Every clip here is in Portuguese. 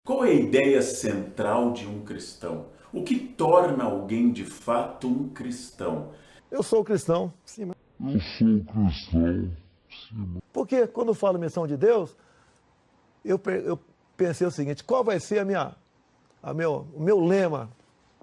Qual é a ideia central de um cristão? O que torna alguém de fato um cristão? Eu sou cristão, sim. Eu sou cristão, sim. Porque quando eu falo missão de Deus, eu pensei o seguinte: qual vai ser o meu lema,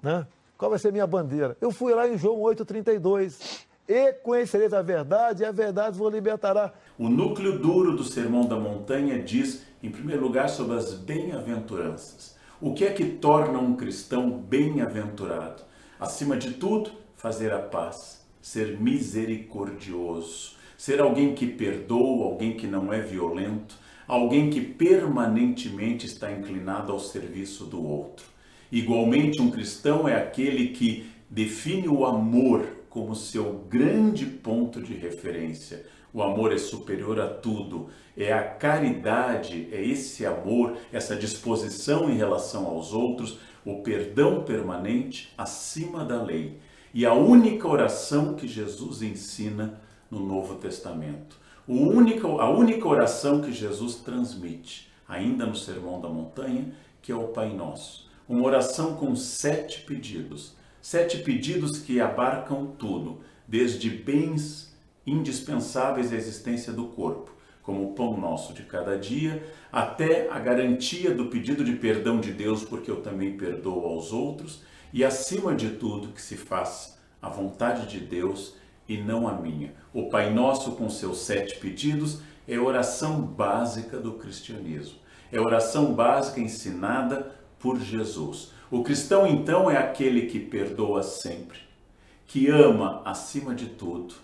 né? Qual vai ser a minha bandeira? Eu fui lá em João 8,32. E conhecereis a verdade, e a verdade vos libertará. O núcleo duro do Sermão da Montanha diz, em primeiro lugar, sobre as bem-aventuranças. O que é que torna um cristão bem-aventurado? Acima de tudo, fazer a paz, ser misericordioso, ser alguém que perdoa, alguém que não é violento, alguém que permanentemente está inclinado ao serviço do outro. Igualmente, um cristão é aquele que define o amor como seu grande ponto de referência. O amor é superior a tudo, é a caridade, é esse amor, essa disposição em relação aos outros, o perdão permanente acima da lei. E a única oração que Jesus ensina no Novo Testamento. A única oração que Jesus transmite, ainda no Sermão da Montanha, que é o Pai Nosso. Uma oração com 7 pedidos. 7 pedidos que abarcam tudo, desde bens indispensáveis à existência do corpo, como o pão nosso de cada dia, até a garantia do pedido de perdão de Deus, porque eu também perdoo aos outros, e acima de tudo que se faça a vontade de Deus e não a minha. O Pai Nosso, com seus 7 pedidos, é a oração básica do cristianismo. É a oração básica ensinada por Jesus. O cristão, então, é aquele que perdoa sempre, que ama acima de tudo,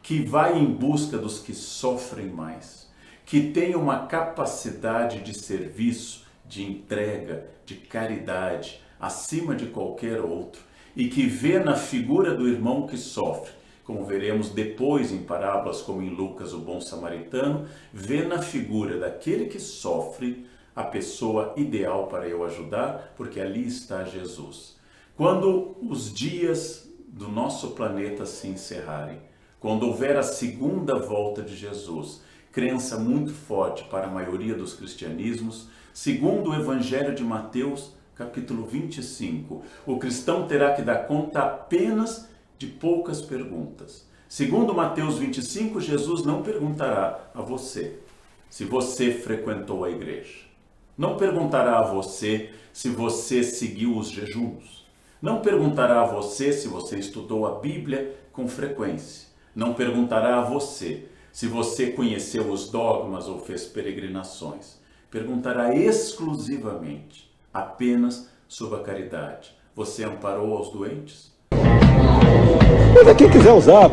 que vai em busca dos que sofrem mais, que tem uma capacidade de serviço, de entrega, de caridade, acima de qualquer outro, e que vê na figura do irmão que sofre, como veremos depois em parábolas como em Lucas, o bom samaritano, vê na figura daquele que sofre a pessoa ideal para eu ajudar, porque ali está Jesus. Quando os dias do nosso planeta se encerrarem, quando houver a segunda volta de Jesus, crença muito forte para a maioria dos cristianismos, segundo o Evangelho de Mateus, capítulo 25, o cristão terá que dar conta apenas de poucas perguntas. Segundo Mateus 25, Jesus não perguntará a você se você frequentou a igreja. Não perguntará a você se você seguiu os jejuns. Não perguntará a você se você estudou a Bíblia com frequência. Não perguntará a você se você conheceu os dogmas ou fez peregrinações. Perguntará exclusivamente, apenas sobre a caridade. Você amparou aos doentes? Mas quem quiser usar,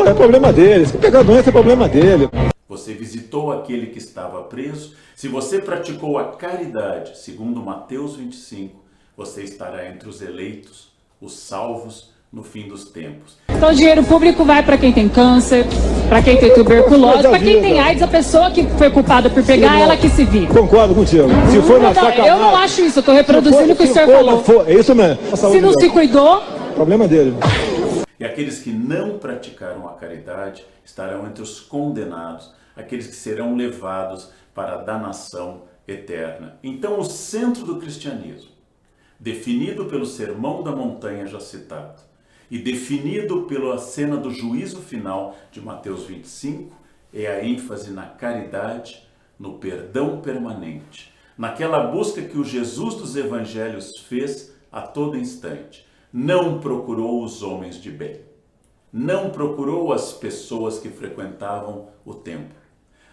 é problema dele. Se pegar doença, é problema dele. Você visitou aquele que estava preso? Se você praticou a caridade, segundo Mateus 25, você estará entre os eleitos, os salvos, no fim dos tempos. Então o dinheiro público vai para quem tem câncer, para quem tem tuberculose, para quem tem AIDS, a pessoa que foi culpada por pegar, ela que se vira. Concordo contigo. Se for na sacanagem... Eu não acho isso, eu estou reproduzindo o que o senhor falou. É isso mesmo. Se não se cuidou... Problema dele. E aqueles que não praticaram a caridade estarão entre os condenados, aqueles que serão levados para a danação eterna. Então, o centro do cristianismo, definido pelo Sermão da Montanha já citado, e definido pela cena do juízo final de Mateus 25, é a ênfase na caridade, no perdão permanente, naquela busca que o Jesus dos Evangelhos fez a todo instante. Não procurou os homens de bem, não procurou as pessoas que frequentavam o templo,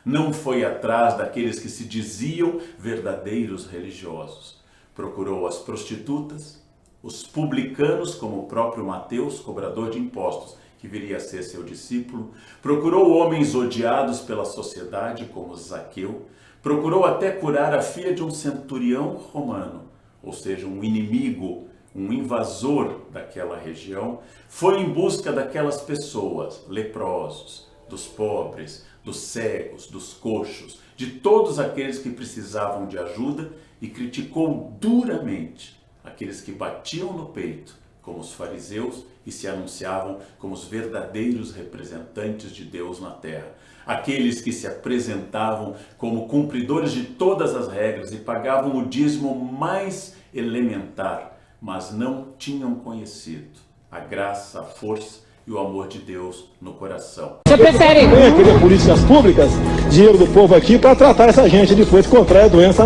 não foi atrás daqueles que se diziam verdadeiros religiosos. Procurou as prostitutas, os publicanos, como o próprio Mateus, cobrador de impostos, que viria a ser seu discípulo. Procurou homens odiados pela sociedade, como Zaqueu. Procurou até curar a filha de um centurião romano, ou seja, um inimigo, um invasor daquela região. Foi em busca daquelas pessoas, leprosos, dos pobres, dos cegos, dos coxos, de todos aqueles que precisavam de ajuda, e criticou duramente aqueles que batiam no peito, como os fariseus, e se anunciavam como os verdadeiros representantes de Deus na terra. Aqueles que se apresentavam como cumpridores de todas as regras e pagavam o dízimo mais elementar, mas não tinham conhecido a graça, a força e o amor de Deus no coração. Você prefere Querer políticas públicas, dinheiro do povo aqui, para tratar essa gente depois que contrai a doença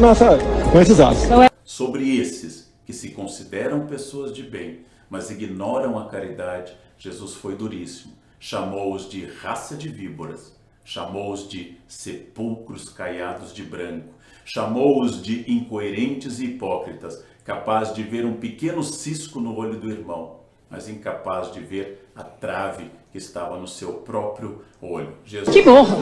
com esses atos. Sobre esses que se consideram pessoas de bem, mas ignoram a caridade, Jesus foi duríssimo. Chamou-os de raça de víboras, chamou-os de sepulcros caiados de branco, chamou-os de incoerentes e hipócritas, capaz de ver um pequeno cisco no olho do irmão, mas incapaz de ver a trave que estava no seu próprio olho. que morra.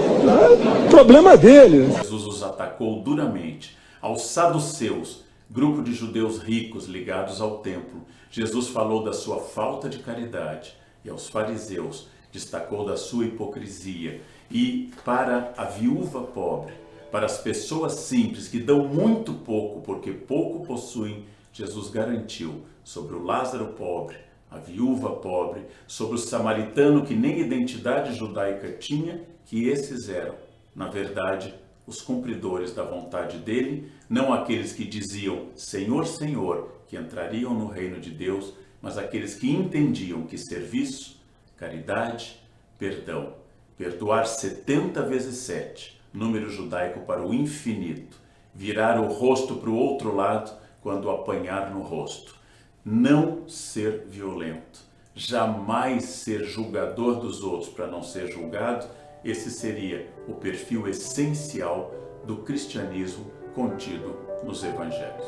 Problema dele. Jesus os atacou duramente. Aos saduceus, grupo de judeus ricos ligados ao templo, Jesus falou da sua falta de caridade. E aos fariseus, destacou da sua hipocrisia. E para a viúva pobre, para as pessoas simples que dão muito pouco porque pouco possuem, Jesus garantiu sobre o Lázaro pobre, a viúva pobre, sobre o samaritano que nem identidade judaica tinha, que esses eram, na verdade, os cumpridores da vontade dele, não aqueles que diziam Senhor, Senhor, que entrariam no reino de Deus, mas aqueles que entendiam que serviço, caridade, perdão, perdoar 70 vezes 7, número judaico para o infinito, virar o rosto para o outro lado quando apanhar no rosto, não ser violento, jamais ser julgador dos outros para não ser julgado. Esse seria o perfil essencial do cristianismo contido nos evangelhos.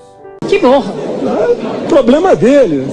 Que morra. Problema dele.